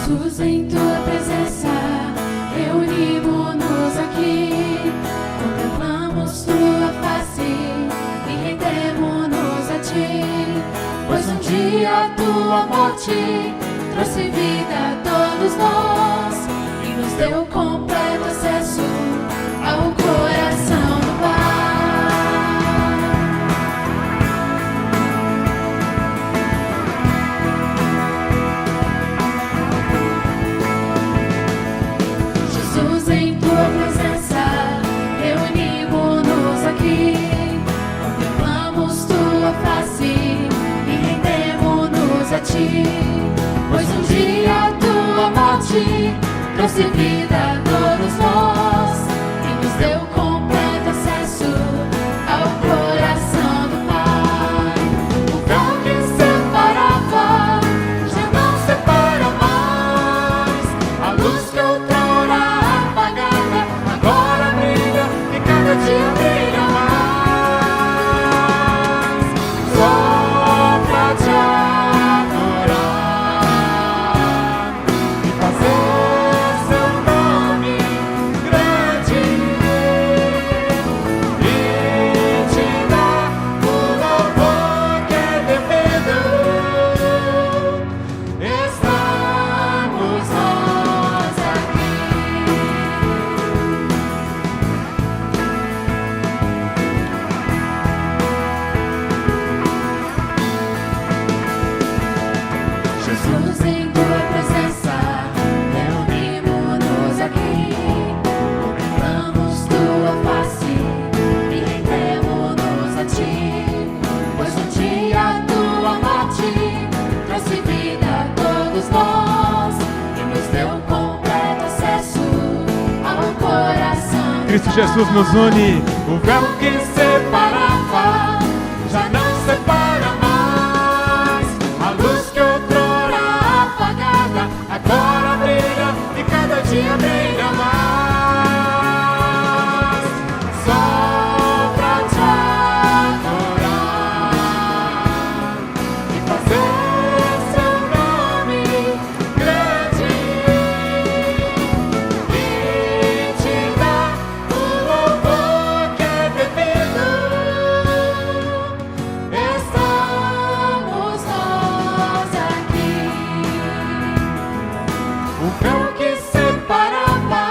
Jesus, em tua presença, reunimos-nos aqui, contemplamos tua face e rendemos-nos a ti, pois um dia a tua morte trouxe vida a todos nós e nos deu completo acesso ao coração do Pai. Jesus, em tua presença, reunimos-nos aqui, contemplamos tua face e rendemos-nos a ti, pois um dia a tua morte trouxe vida a todos nós e nos deu completo acesso ao coração do Pai. O véu que separava já não separa mais, a luz que outrora apagada agora brilha e cada dia brilha mais. Só pra te adorar e fazer seu nome grande e te dar o louvor que é devido. Estamos nós aqui. Jesus, em tua presença, reunimos-nos aqui, contemplamos tua face e rendemos-nos a ti, pois um dia a tua morte trouxe vida a todos nós e nos deu completo acesso ao coração do Cristo Pai. Jesus nos une. O véu que separava já não separa mais, a luz que outrora apagada agora brilha e cada dia brilha mais. Só pra te adorar e fazer seu nome grande e te dar o louvor que é devido. Estamos nós aqui. O véu que separava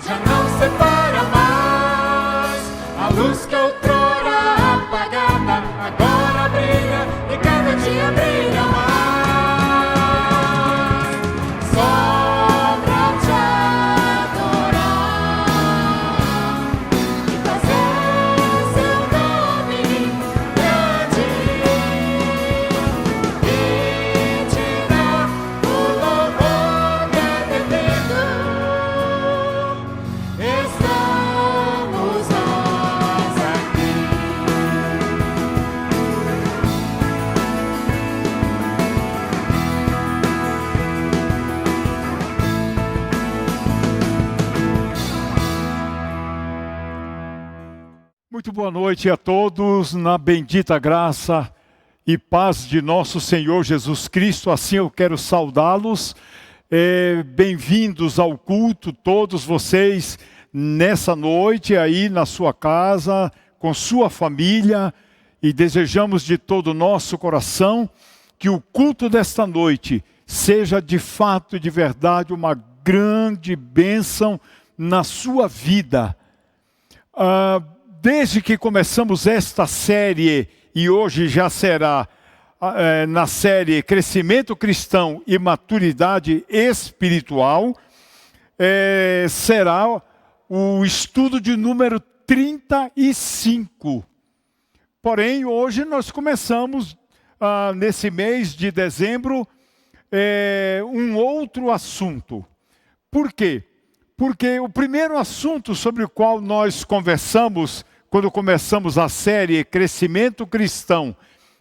já não separa mais, a luz que outrora apagada agora brilha e cada dia brilha mais. Só pra te adorar e fazer seu nome grande e te dar o louvor que é devido. Estamos nós aqui. Muito boa noite a todos, na bendita graça e paz de nosso Senhor Jesus Cristo. Assim eu quero saudá-los. Bem-vindos ao culto, todos vocês, nessa noite aí na sua casa, com sua família. E desejamos de todo o nosso coração que o culto desta noite seja de fato e de verdade uma grande bênção na sua vida. Desde que começamos esta série, e hoje já será na série Crescimento Cristão e Maturidade Espiritual, será o estudo de número 35. Porém, hoje nós começamos, nesse mês de dezembro, um outro assunto. Por quê? Porque o primeiro assunto sobre o qual nós conversamos quando começamos a série Crescimento Cristão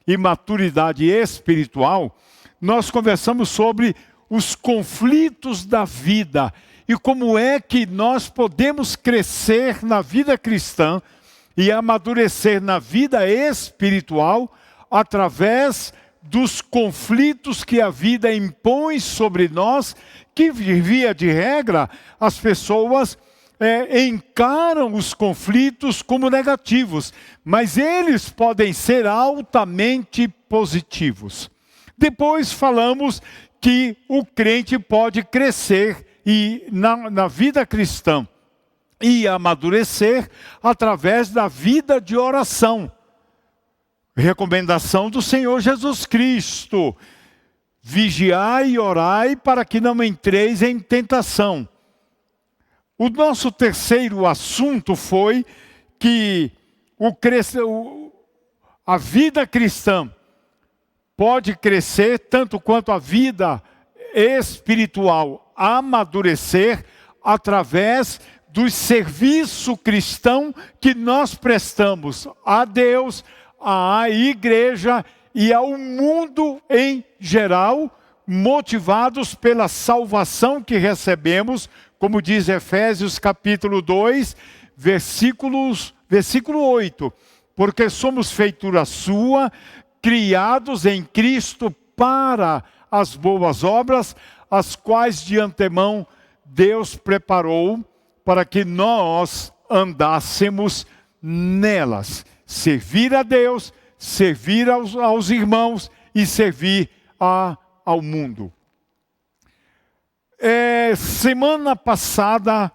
e Maturidade Espiritual, nós conversamos sobre os conflitos da vida e como é que nós podemos crescer na vida cristã e amadurecer na vida espiritual através dos conflitos que a vida impõe sobre nós, que via de regra as pessoas encaram os conflitos como negativos, mas eles podem ser altamente positivos. Depois falamos que o crente pode crescer na vida cristã e amadurecer através da vida de oração. Recomendação do Senhor Jesus Cristo: vigiai e orai para que não entreis em tentação. O nosso terceiro assunto foi que a vida cristã pode crescer tanto quanto a vida espiritual amadurecer através do serviço cristão que nós prestamos a Deus, à igreja e ao mundo em geral, motivados pela salvação que recebemos, como diz Efésios capítulo 2, versículo 8. Porque somos feitura sua, criados em Cristo para as boas obras, as quais de antemão Deus preparou para que nós andássemos nelas. Servir a Deus, servir aos irmãos e servir ao mundo. Semana passada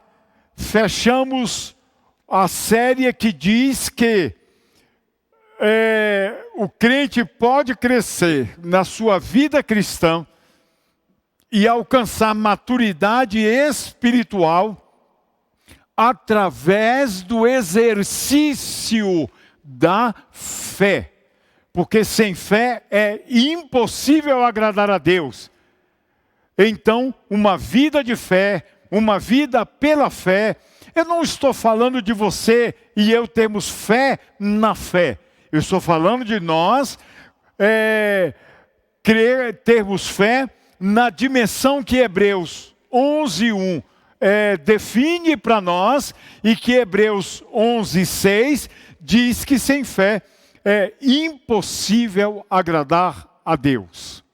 fechamos a série que diz que o crente pode crescer na sua vida cristã e alcançar maturidade espiritual através do exercício da fé. Porque sem fé é impossível agradar a Deus. Então, uma vida de fé, uma vida pela fé, eu não estou falando de você e eu termos fé na fé. Eu estou falando de nós termos fé na dimensão que Hebreus 11:1 define para nós e que Hebreus 11:6 diz que sem fé é impossível agradar a Deus.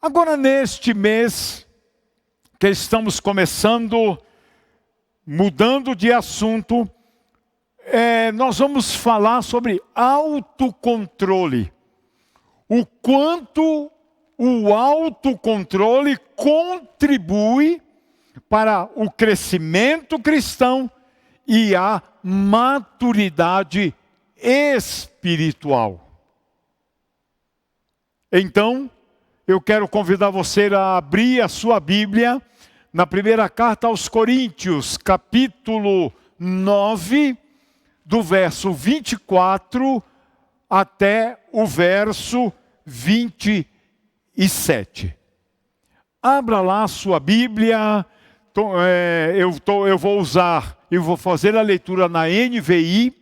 Agora, neste mês que estamos começando, mudando de assunto, nós vamos falar sobre autocontrole. O quanto o autocontrole contribui para o crescimento cristão e a maturidade espiritual. Então, eu quero convidar você a abrir a sua Bíblia na primeira carta aos Coríntios, capítulo 9, do verso 24 até o verso 27. Abra lá a sua Bíblia. Eu vou fazer a leitura na NVI.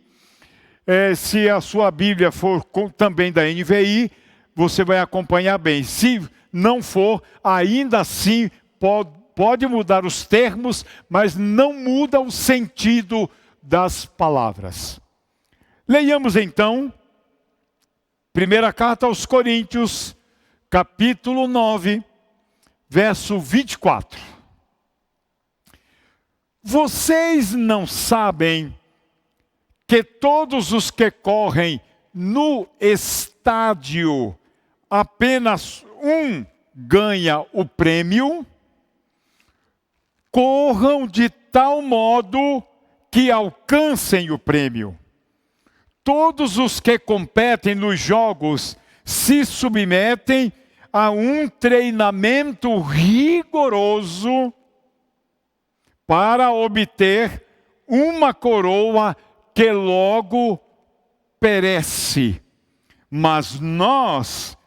Se a sua Bíblia for também da NVI, você vai acompanhar bem. Se não for, ainda assim pode mudar os termos, mas não muda o sentido das palavras. Leiamos então, primeira carta aos Coríntios, capítulo 9, verso 24. Vocês não sabem que todos os que correm no estádio, apenas um ganha o prêmio? Corram de tal modo que alcancem o prêmio. Todos os que competem nos jogos se submetem a um treinamento rigoroso para obter uma coroa que logo perece. Mas nós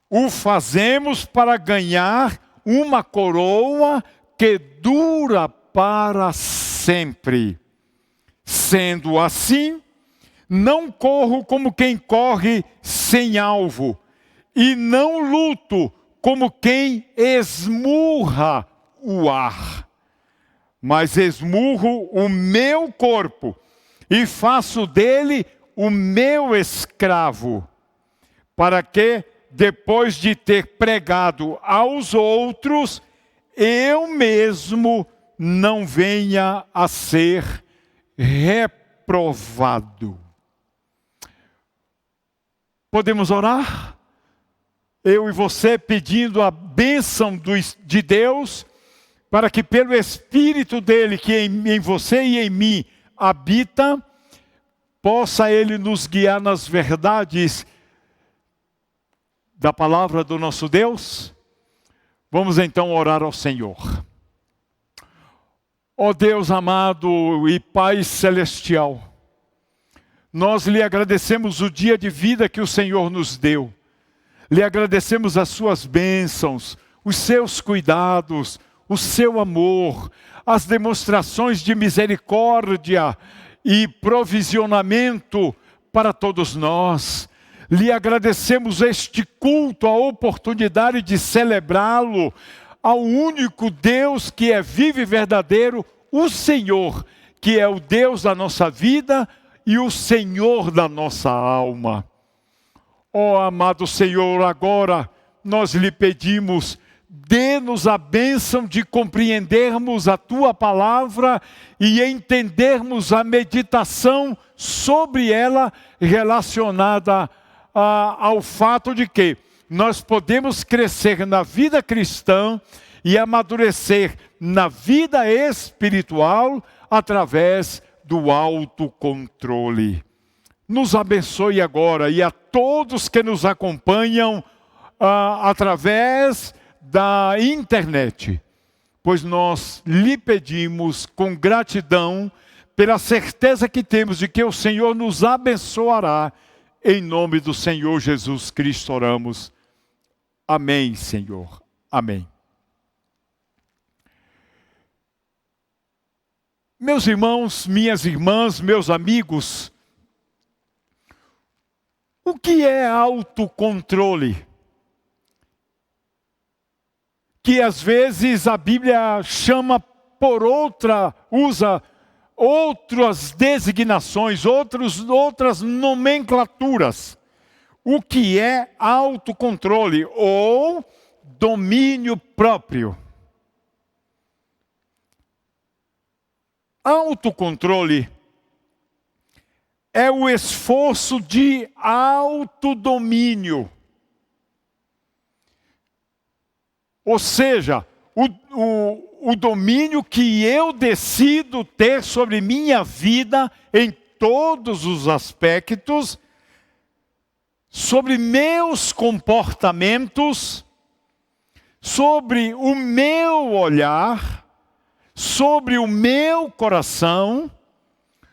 o fazemos para ganhar uma coroa que dura para sempre. Sendo assim, não corro como quem corre sem alvo, e não luto como quem esmurra o ar. Mas esmurro o meu corpo e faço dele o meu escravo, para que depois de ter pregado aos outros, eu mesmo não venha a ser reprovado. Podemos orar? Eu e você pedindo a bênção de Deus, para que pelo Espírito dele, que em você e em mim habita, possa ele nos guiar nas verdades da palavra do nosso Deus. Vamos então orar ao Senhor. Ó Deus amado e Pai celestial, nós lhe agradecemos o dia de vida que o Senhor nos deu. Lhe agradecemos as suas bênçãos, os seus cuidados, o seu amor, as demonstrações de misericórdia e provisionamento para todos nós. Lhe agradecemos este culto, a oportunidade de celebrá-lo ao único Deus que é vivo e verdadeiro, o Senhor, que é o Deus da nossa vida e o Senhor da nossa alma. Ó amado Senhor, agora nós lhe pedimos, dê-nos a bênção de compreendermos a Tua palavra e entendermos a meditação sobre ela relacionada ao fato de que nós podemos crescer na vida cristã e amadurecer na vida espiritual através do autocontrole. Nos abençoe agora e a todos que nos acompanham através da internet, pois nós lhe pedimos com gratidão pela certeza que temos de que o Senhor nos abençoará. Em nome do Senhor Jesus Cristo oramos. Amém, Senhor. Amém. Meus irmãos, minhas irmãs, meus amigos, o que é autocontrole? Que às vezes a Bíblia chama por usa outras designações, outras nomenclaturas. O que é autocontrole ou domínio próprio? Autocontrole é o esforço de autodomínio. Ou seja, o domínio que eu decido ter sobre minha vida em todos os aspectos, sobre meus comportamentos, sobre o meu olhar, sobre o meu coração,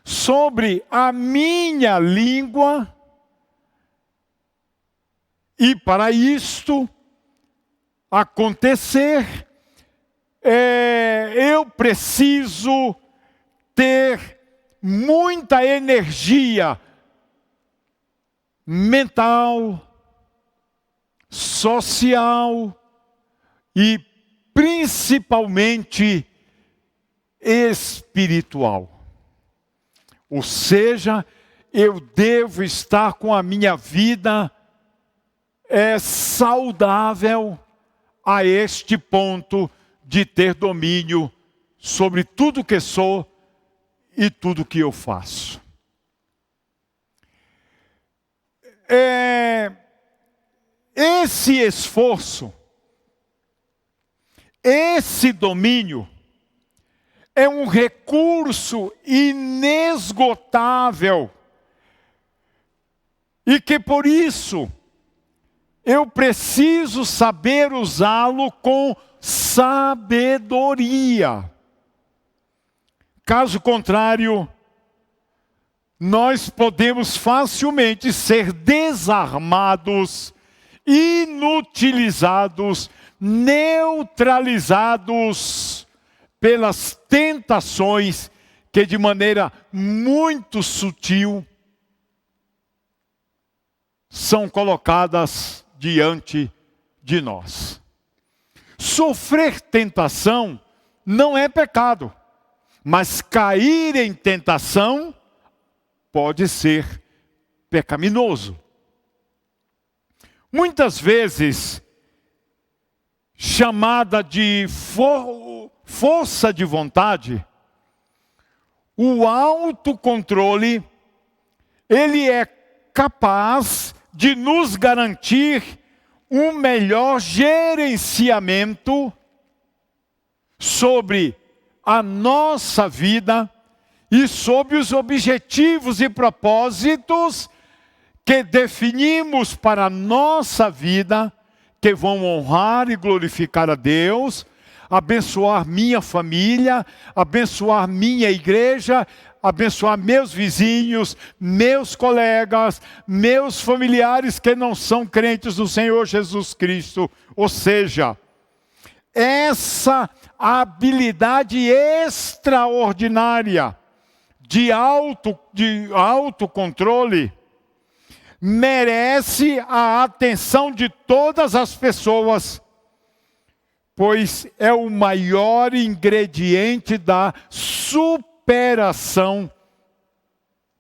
sobre a minha língua. E para isto acontecer, eu preciso ter muita energia mental, social e principalmente espiritual. Ou seja, eu devo estar com a minha vida saudável a este ponto de ter domínio sobre tudo que sou e tudo que eu faço. Esse esforço, esse domínio, é um recurso inesgotável e que por isso eu preciso saber usá-lo com sabedoria. Caso contrário, nós podemos facilmente ser desarmados, inutilizados, neutralizados pelas tentações que de maneira muito sutil são colocadas diante de nós. Sofrer tentação não é pecado, mas cair em tentação pode ser pecaminoso. muitas vezes chamada de força de vontade, o autocontrole, ele é capaz de nos garantir um melhor gerenciamento sobre a nossa vida e sobre os objetivos e propósitos que definimos para a nossa vida, que vão honrar e glorificar a Deus, abençoar minha família, abençoar minha igreja, abençoar meus vizinhos, meus colegas, meus familiares que não são crentes do Senhor Jesus Cristo. Ou seja, essa habilidade extraordinária de autocontrole merece a atenção de todas as pessoas, pois é o maior ingrediente da superação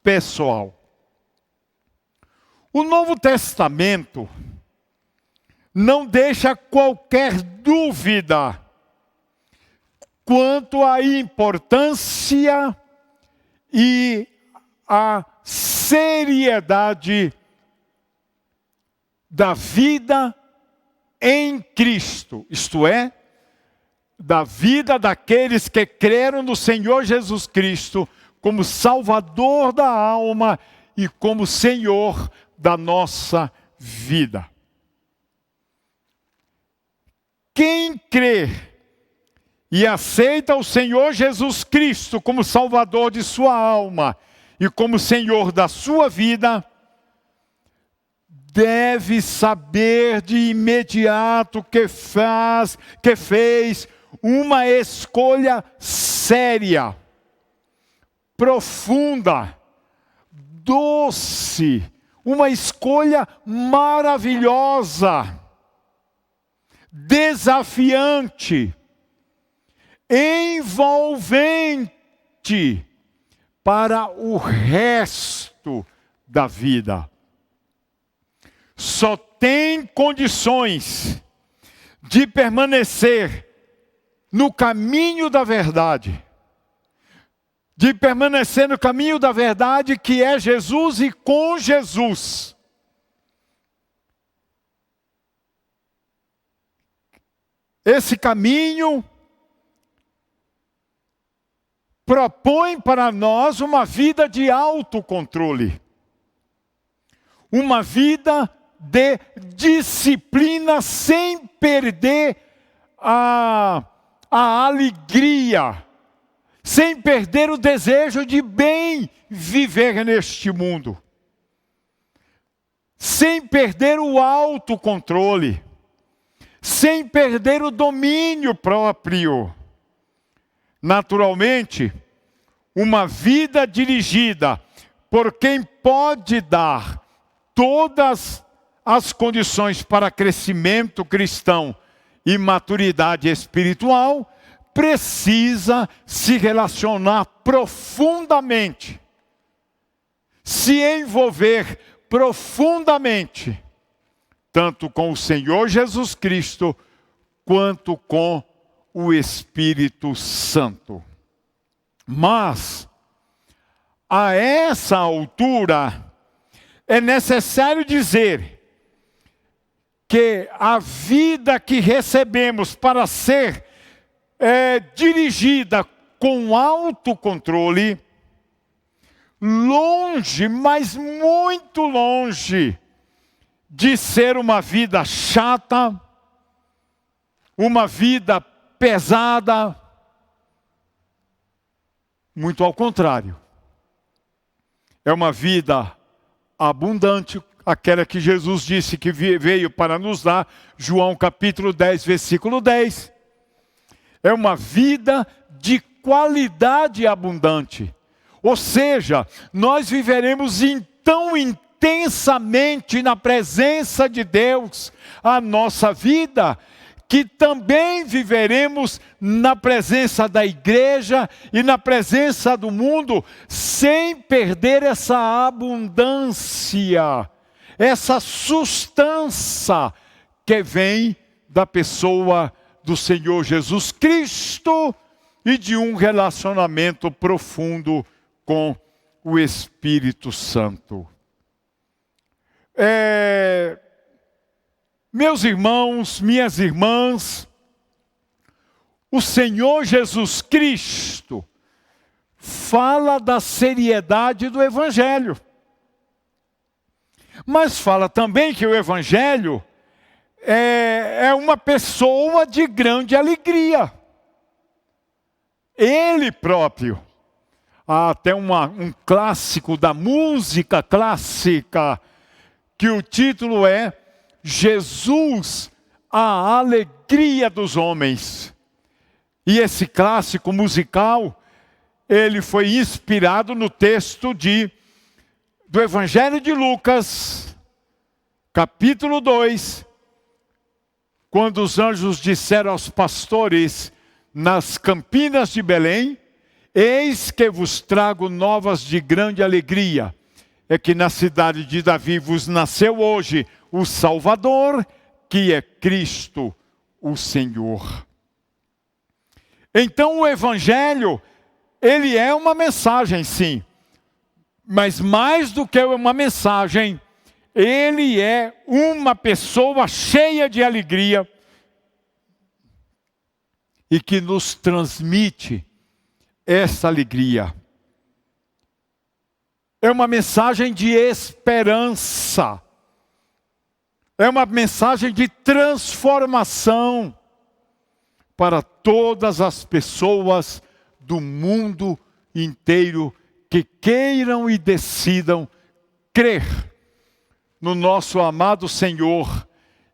pessoal. O Novo Testamento não deixa qualquer dúvida quanto à importância e à seriedade da vida em Cristo, isto é, da vida daqueles que creram no Senhor Jesus Cristo como Salvador da alma e como Senhor da nossa vida. Quem crê e aceita o Senhor Jesus Cristo como Salvador de sua alma e como Senhor da sua vida, deve saber de imediato que fez uma escolha séria, profunda, doce, uma escolha maravilhosa, desafiante, envolvente para o resto da vida. Só tem condições de permanecer no caminho da verdade, de permanecer no caminho da verdade que é Jesus e com Jesus. Esse caminho propõe para nós uma vida de autocontrole, uma vida de disciplina sem perder a alegria, sem perder o desejo de bem viver neste mundo, sem perder o autocontrole, sem perder o domínio próprio. Naturalmente, uma vida dirigida por quem pode dar todas as condições para crescimento cristão e maturidade espiritual, precisa se relacionar profundamente, se envolver profundamente, tanto com o Senhor Jesus Cristo, quanto com o Espírito Santo. Mas, a essa altura, é necessário dizer que a vida que recebemos para ser dirigida com autocontrole, longe, mas muito longe, de ser uma vida chata, uma vida pesada, muito ao contrário. É uma vida abundante, aquela que Jesus disse que veio para nos dar, João capítulo 10, versículo 10. É uma vida de qualidade abundante. Ou seja, nós viveremos tão intensamente na presença de Deus a nossa vida, que também viveremos na presença da igreja e na presença do mundo, sem perder essa abundância, essa sustância que vem da pessoa do Senhor Jesus Cristo e de um relacionamento profundo com o Espírito Santo. Meus irmãos, minhas irmãs, o Senhor Jesus Cristo fala da seriedade do Evangelho. Mas fala também que o Evangelho é uma pessoa de grande alegria. Ele próprio. Há até um clássico da música clássica, que o título é Jesus, a alegria dos homens. E esse clássico musical, ele foi inspirado no texto do Evangelho de Lucas, capítulo 2, quando os anjos disseram aos pastores nas campinas de Belém: eis que vos trago novas de grande alegria, é que na cidade de Davi vos nasceu hoje o Salvador, que é Cristo o Senhor. Então o Evangelho, ele é uma mensagem, sim, mas mais do que uma mensagem, ele é uma pessoa cheia de alegria e que nos transmite essa alegria. É uma mensagem de esperança. É uma mensagem de transformação para todas as pessoas do mundo inteiro que queiram e decidam crer no nosso amado Senhor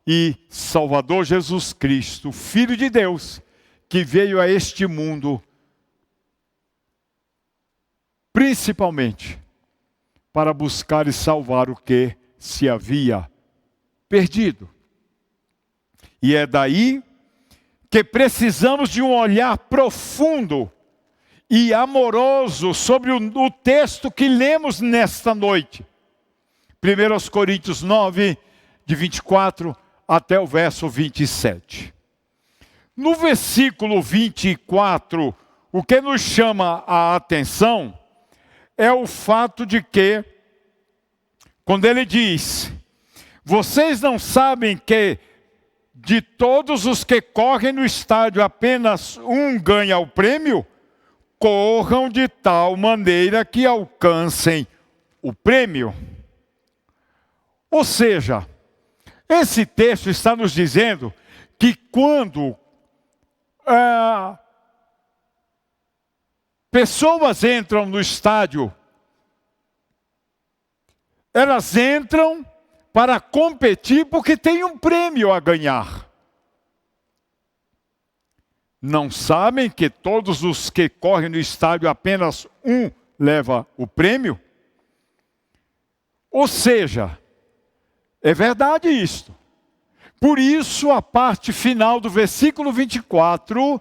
e Salvador Jesus Cristo, Filho de Deus, que veio a este mundo principalmente para buscar e salvar o que se havia perdido. E é daí que precisamos de um olhar profundo e amoroso sobre o texto que lemos nesta noite. 1 Coríntios 9, de 24 até o verso 27. No versículo 24, o que nos chama a atenção é o fato de que, quando ele diz: vocês não sabem que de todos os que correm no estádio apenas um ganha o prêmio? Corram de tal maneira que alcancem o prêmio. Ou seja, esse texto está nos dizendo que quando pessoas entram no estádio, elas entram para competir porque tem um prêmio a ganhar. Não sabem que todos os que correm no estádio apenas um leva o prêmio? Ou seja, é verdade isto. Por isso a parte final do versículo 24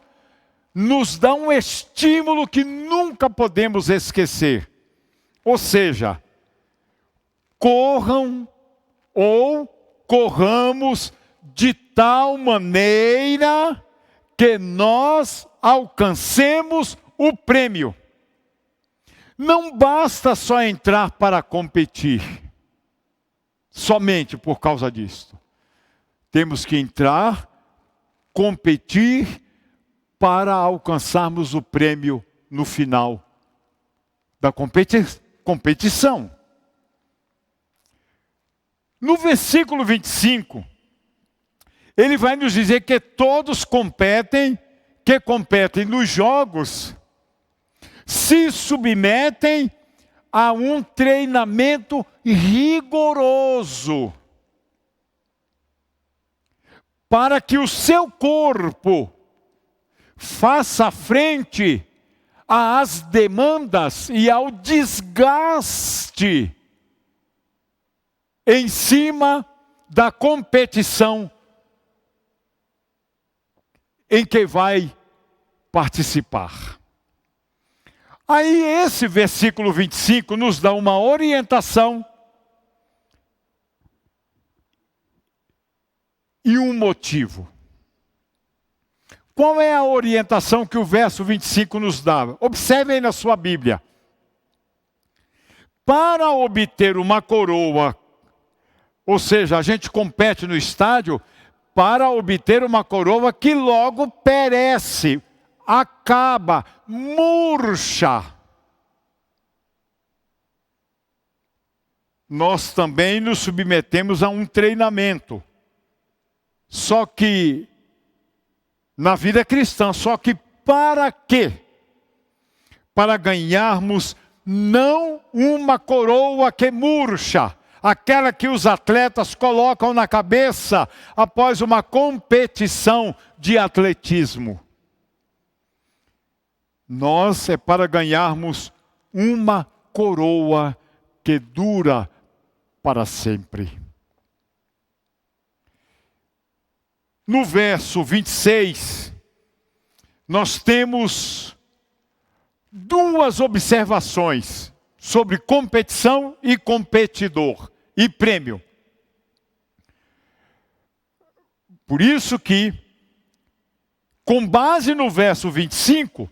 nos dá um estímulo que nunca podemos esquecer. Ou seja, corram ou corramos de tal maneira que nós alcancemos o prêmio. Não basta só entrar para competir, somente por causa disto. Temos que entrar, competir, para alcançarmos o prêmio no final da competição. No versículo 25, ele vai nos dizer que todos que competem nos jogos, se submetem a um treinamento rigoroso, para que o seu corpo faça frente às demandas e ao desgaste em cima da competição em que vai participar. Aí esse versículo 25 nos dá uma orientação e um motivo. Qual é a orientação que o verso 25 nos dá? Observe aí na sua Bíblia. Para obter uma coroa, ou seja, a gente compete no estádio, para obter uma coroa que logo perece, acaba, murcha. Nós também nos submetemos a um treinamento. Só que, na vida cristã, só que para quê? Para ganharmos não uma coroa que murcha, aquela que os atletas colocam na cabeça após uma competição de atletismo. Nós é para ganharmos uma coroa que dura para sempre. No verso 26, nós temos duas observações sobre competição e competidor e prêmio. Por isso que, com base no verso 25,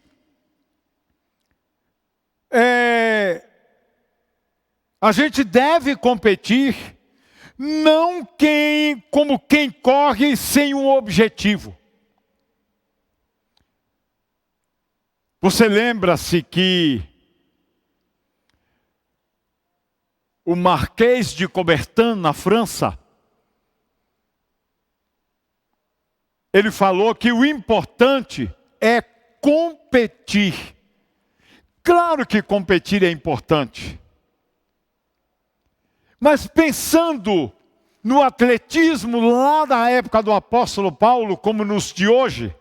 a gente deve competir não como quem corre sem um objetivo. Você lembra-se que o Marquês de Coubertin, na França, ele falou que o importante é competir. Claro que competir é importante. Mas pensando no atletismo lá da época do apóstolo Paulo, como nos de hoje,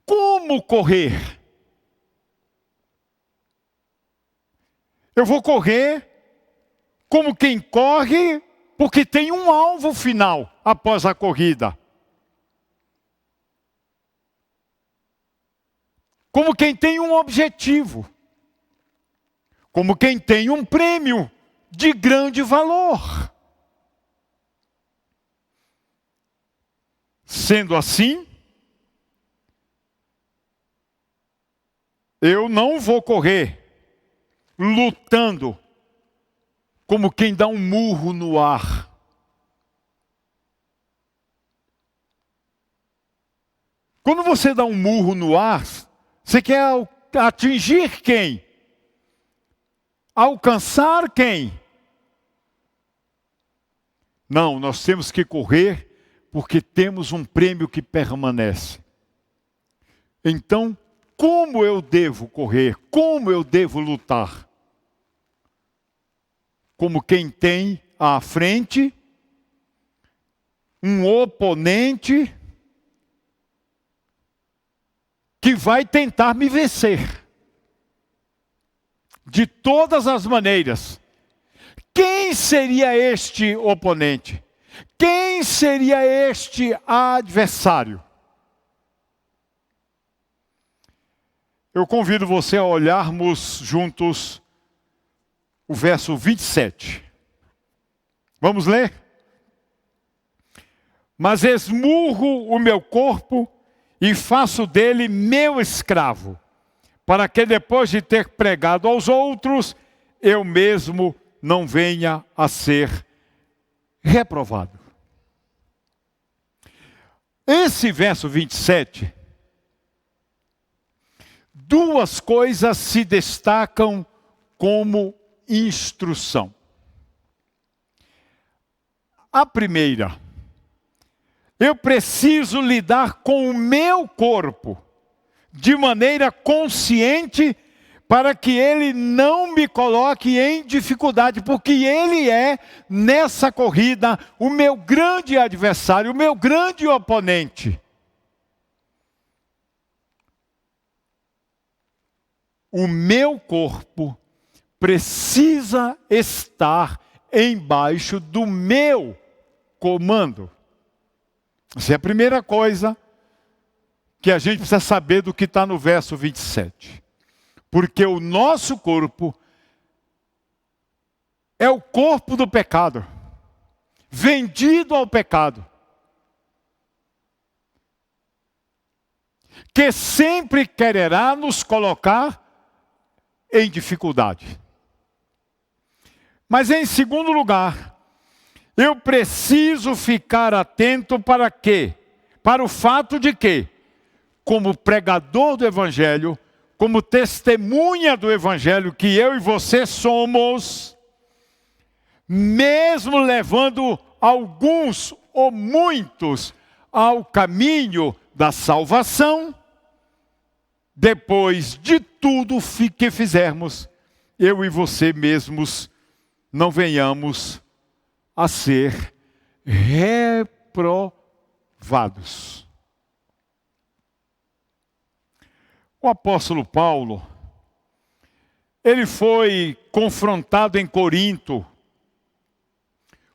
como correr? Eu vou correr como quem corre porque tem um alvo final após a corrida. Como quem tem um objetivo. Como quem tem um prêmio de grande valor. Sendo assim, eu não vou correr lutando como quem dá um murro no ar. Quando você dá um murro no ar, você quer atingir quem? Alcançar quem? Não, nós temos que correr porque temos um prêmio que permanece. Então, como eu devo correr? Como eu devo lutar? Como quem tem à frente um oponente que vai tentar me vencer. De todas as maneiras. Quem seria este oponente? Quem seria este adversário? Eu convido você a olharmos juntos o verso 27. Vamos ler? Mas esmurro o meu corpo e faço dele meu escravo, para que depois de ter pregado aos outros, eu mesmo não venha a ser reprovado. Esse verso 27, duas coisas se destacam como instrução. A primeira, eu preciso lidar com o meu corpo de maneira consciente para que ele não me coloque em dificuldade, porque ele é, nessa corrida, o meu grande adversário, o meu grande oponente. O meu corpo precisa estar embaixo do meu comando. Essa é a primeira coisa que a gente precisa saber do que está no verso 27. Porque o nosso corpo é o corpo do pecado. vendido ao pecado, que sempre quererá nos colocar em dificuldade. Mas em segundo lugar, eu preciso ficar atento para quê? Para o fato de que, como pregador do Evangelho, como testemunha do Evangelho que eu e você somos, mesmo levando alguns ou muitos ao caminho da salvação, depois de tudo que fizermos, eu e você mesmos não venhamos a ser reprovados. O apóstolo Paulo, ele foi confrontado em Corinto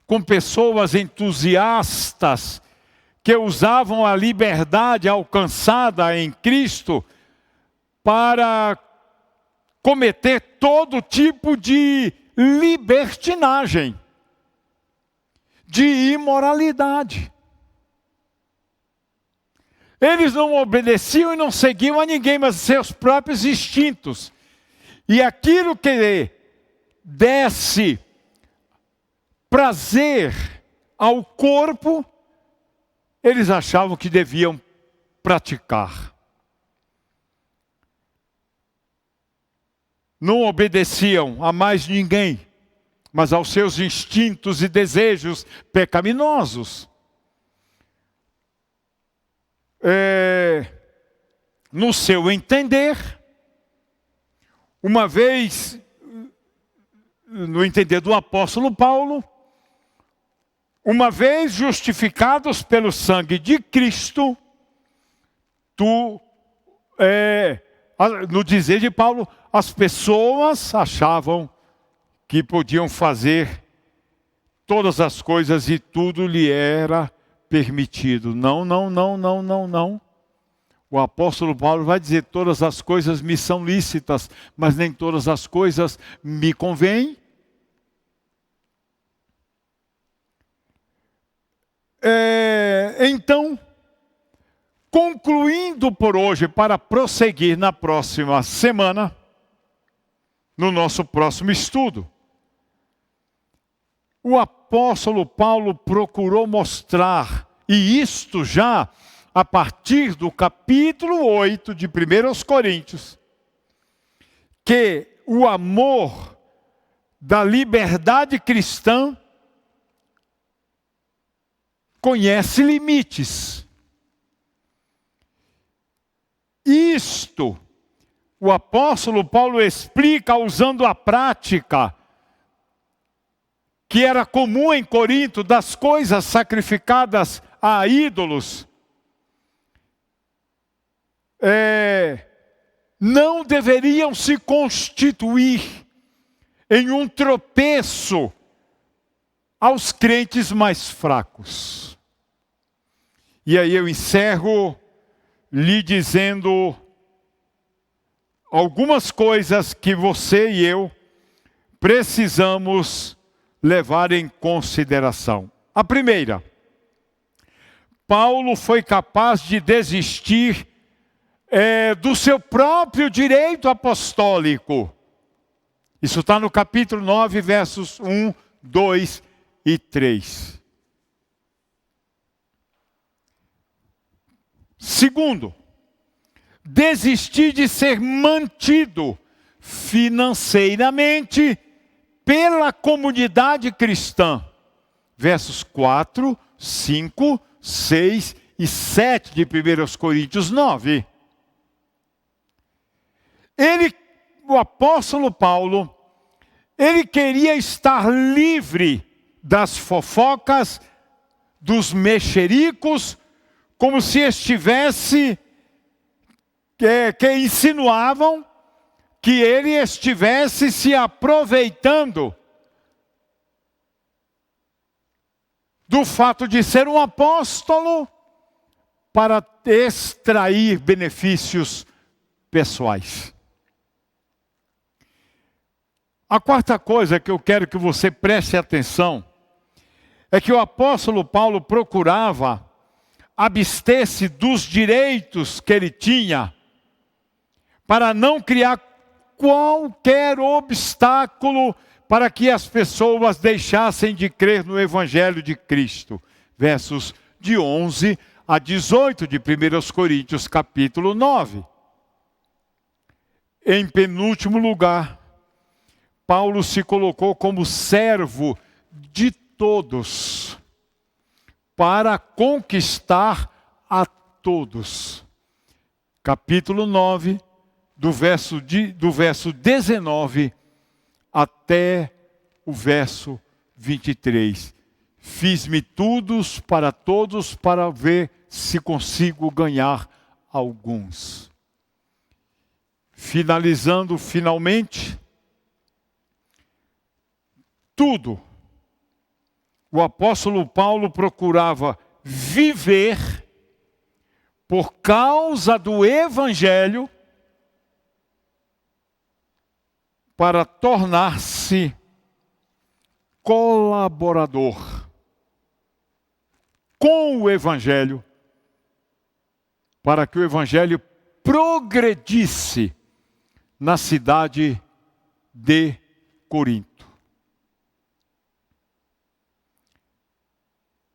com pessoas entusiastas que usavam a liberdade alcançada em Cristo para cometer todo tipo de libertinagem, de imoralidade. Eles não obedeciam e não seguiam a ninguém, mas seus próprios instintos. E aquilo que desse prazer ao corpo, eles achavam que deviam praticar. Não obedeciam a mais ninguém, mas aos seus instintos e desejos pecaminosos. No seu entender, uma vez, no entender do apóstolo Paulo, uma vez justificados pelo sangue de Cristo, no dizer de Paulo, as pessoas achavam que podiam fazer todas as coisas e tudo lhe era permitido. Não, não, não, não, não, não. O apóstolo Paulo vai dizer, todas as coisas me são lícitas, mas nem todas as coisas me convêm. Então, concluindo por hoje, para prosseguir na próxima semana, no nosso próximo estudo, o apóstolo Paulo procurou mostrar, e isto já a partir do capítulo 8 de 1 Coríntios, que o amor da liberdade cristã conhece limites. Isto o apóstolo Paulo explica usando a prática que era comum em Corinto das coisas sacrificadas a ídolos. Não deveriam se constituir em um tropeço aos crentes mais fracos. E aí eu encerro lhe dizendo algumas coisas que você e eu precisamos levar em consideração. A primeira, Paulo foi capaz de desistir do seu próprio direito apostólico. Isso está no capítulo 9, versos 1, 2 e 3. Segundo, desistir de ser mantido financeiramente pela comunidade cristã. Versos 4, 5, 6 e 7 de 1 Coríntios 9. O apóstolo Paulo, ele queria estar livre das fofocas, dos mexericos, como se estivesse, que insinuavam que ele estivesse se aproveitando do fato de ser um apóstolo para extrair benefícios pessoais. A quarta coisa que eu quero que você preste atenção é que o apóstolo Paulo procurava abster-se dos direitos que ele tinha para não criar qualquer obstáculo para que as pessoas deixassem de crer no Evangelho de Cristo. Versos de 11 a 18 de 1 Coríntios, capítulo 9. Em penúltimo lugar, Paulo se colocou como servo de todos, para conquistar a todos. Capítulo 9, do verso 19 até o verso 23. Fiz-me tudos para todos para ver se consigo ganhar alguns. Finalizando finalmente, tudo. O apóstolo Paulo procurava viver por causa do Evangelho para tornar-se colaborador com o Evangelho, para que o Evangelho progredisse na cidade de Corinto.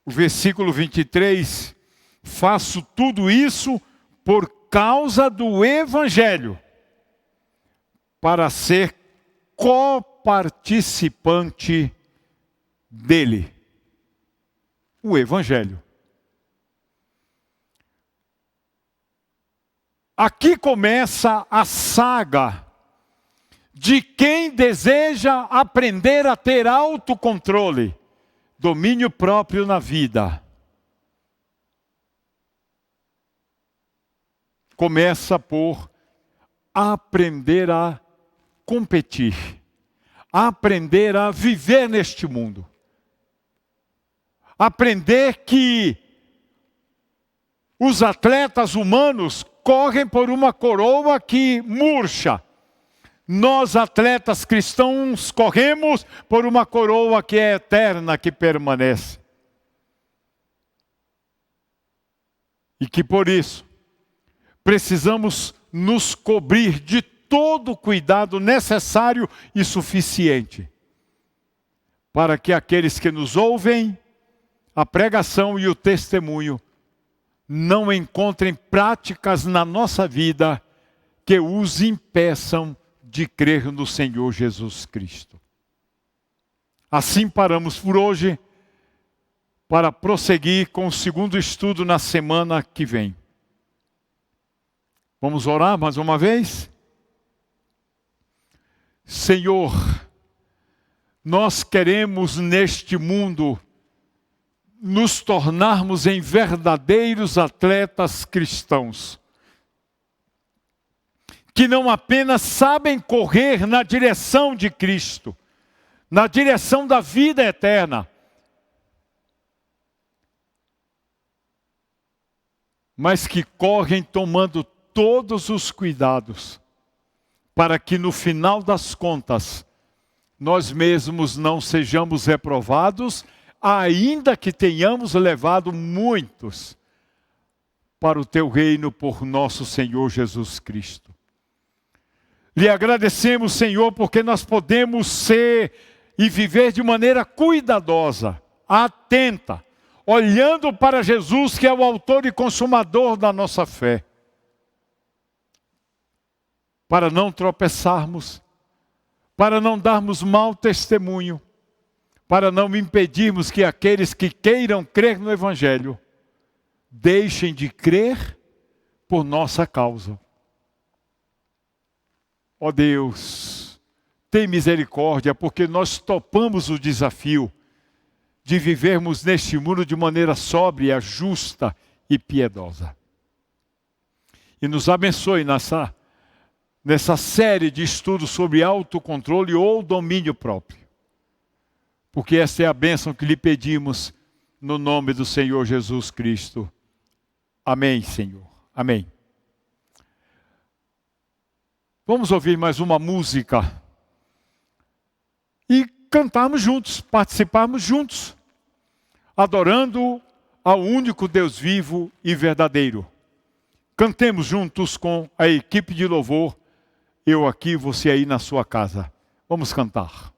O versículo 23, faço tudo isso por causa do Evangelho, para ser coparticipante dele. O Evangelho. Aqui começa a saga de quem deseja aprender a ter autocontrole, domínio próprio na vida. Começa por aprender a competir, aprender a viver neste mundo. Aprender que os atletas humanos correm por uma coroa que murcha. Nós, atletas cristãos, corremos por uma coroa que é eterna, que permanece. E que por isso precisamos nos cobrir de todo o cuidado necessário e suficiente para que aqueles que nos ouvem, a pregação e o testemunho, não encontrem práticas na nossa vida que os impeçam de crer no Senhor Jesus Cristo. Assim paramos por hoje, para prosseguir com o segundo estudo na semana que vem. Vamos orar mais uma vez? Senhor, nós queremos neste mundo nos tornarmos em verdadeiros atletas cristãos, que não apenas sabem correr na direção de Cristo, na direção da vida eterna, mas que correm tomando todos os cuidados, para que no final das contas, nós mesmos não sejamos reprovados, ainda que tenhamos levado muitos para o teu reino por nosso Senhor Jesus Cristo. Lhe agradecemos, Senhor, porque nós podemos ser e viver de maneira cuidadosa, atenta, olhando para Jesus, que é o autor e consumador da nossa fé, para não tropeçarmos, para não darmos mau testemunho, para não impedirmos que aqueles que queiram crer no Evangelho deixem de crer por nossa causa. Ó Deus, tem misericórdia, porque nós topamos o desafio de vivermos neste mundo de maneira sóbria, justa e piedosa. E nos abençoe nessa série de estudos sobre autocontrole ou domínio próprio. Porque esta é a bênção que lhe pedimos no nome do Senhor Jesus Cristo. Amém, Senhor. Amém. Vamos ouvir mais uma música e cantarmos juntos, participarmos juntos adorando ao único Deus vivo e verdadeiro. Cantemos juntos com a equipe de louvor, eu aqui, você aí na sua casa. Vamos cantar.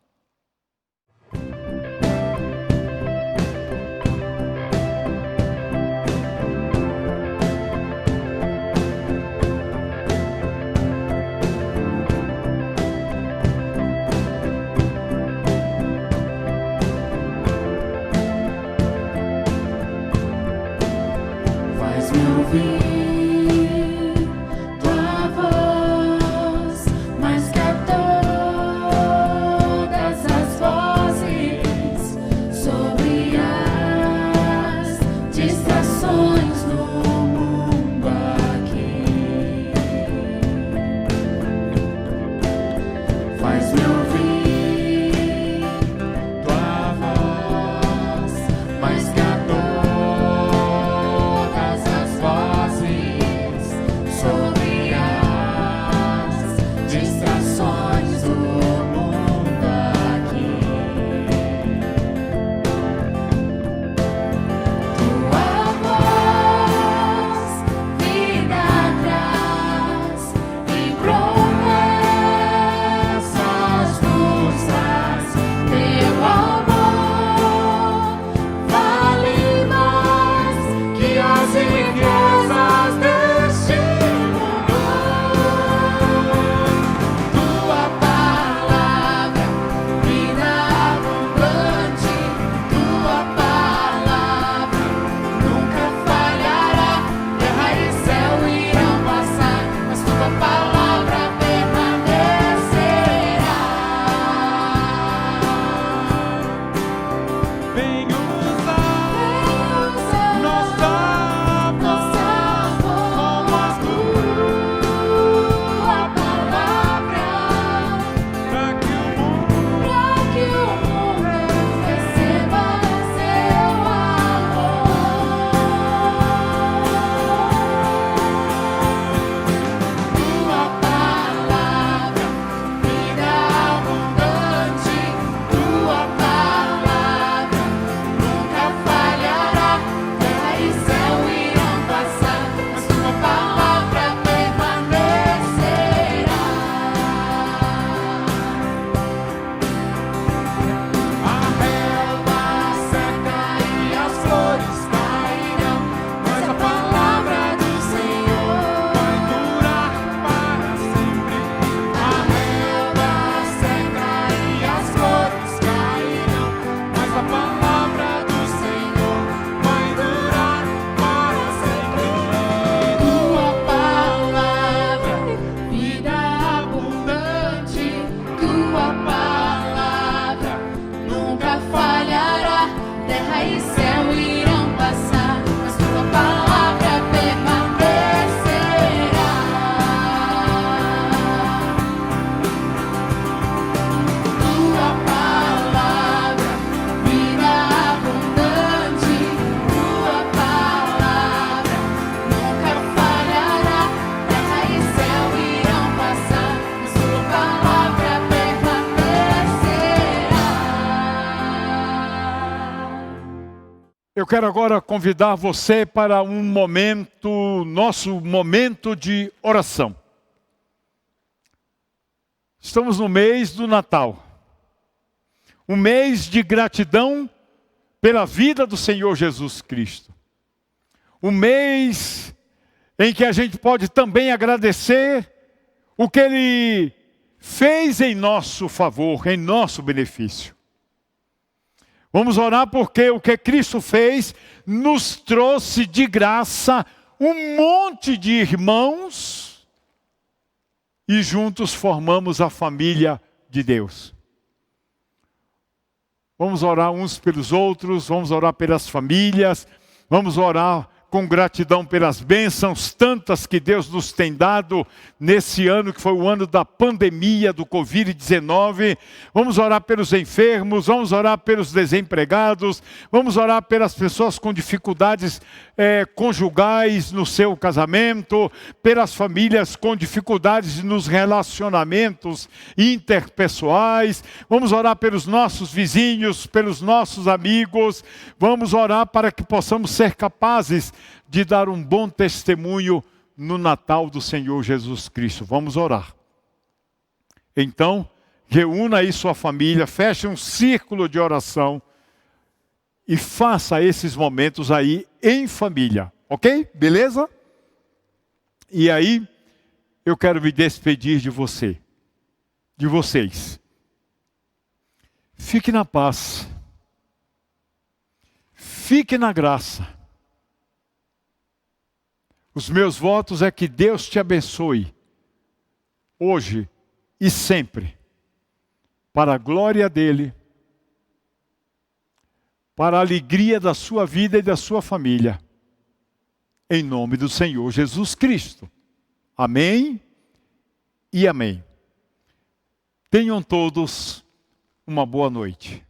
Faz-me ouvir tua voz, mais que a todas as vozes, sobre as distrações do mundo aqui. Faz-me ouvir tua voz, mais que a sobre as distrações do mundo aqui. Tua voz, vida traz e promessas nos traz. Teu amor vale mais que as riquezas deste mundo. Tua palavra, vida abundante. Tua palavra nunca falhará. Terra e céu irão passar, mas tua palavra permanecerá. Vem usar nossa voz como a Tua palavra, pra que o mundo para que o mundo receba seu amor. Tua palavra, vida abundante. Tua palavra nunca falhará. Terra e céu irão passar, mas tua palavra permanecerá. A relva seca e as flores cairão, mas a palavra do Senhor vai durar para sempre. a relva seca e as flores cairão, Mas a palavra do Senhor vai durar para sempre. tua palavra, vida abundante. Tua palavra nunca falhará. Terra e céu irão passar, mas tua palavra permanecerá. Tua palavra, vida abundante. Tua palavra nunca falhará. Terra e céu irão passar, mas tua palavra permanecerá. Eu quero agora convidar você para um momento, nosso momento de oração. Estamos no mês do Natal. Um mês de gratidão pela vida do Senhor Jesus Cristo. Um mês em que a gente pode também agradecer o que Ele fez em nosso favor, em nosso benefício. Vamos orar porque o que Cristo fez nos trouxe de graça um monte de irmãos e juntos formamos a família de Deus. Vamos orar uns pelos outros, vamos orar pelas famílias, vamos orar com gratidão pelas bênçãos tantas que Deus nos tem dado nesse ano, que foi o ano da pandemia do Covid-19. Vamos orar pelos enfermos, vamos orar pelos desempregados, vamos orar pelas pessoas com dificuldades conjugais no seu casamento, pelas famílias com dificuldades nos relacionamentos interpessoais. Vamos orar pelos nossos vizinhos, pelos nossos amigos. Vamos orar para que possamos ser capazes de dar um bom testemunho no Natal do Senhor Jesus Cristo. Vamos orar. Então, reúna aí sua família, feche um círculo de oração e faça esses momentos aí em família, ok? Beleza? E aí, eu quero me despedir de você, de vocês. Fique na paz. Fique na graça. Os meus votos é que Deus te abençoe, hoje e sempre, para a glória dEle, para a alegria da sua vida e da sua família, em nome do Senhor Jesus Cristo. Amém e amém. Tenham todos uma boa noite.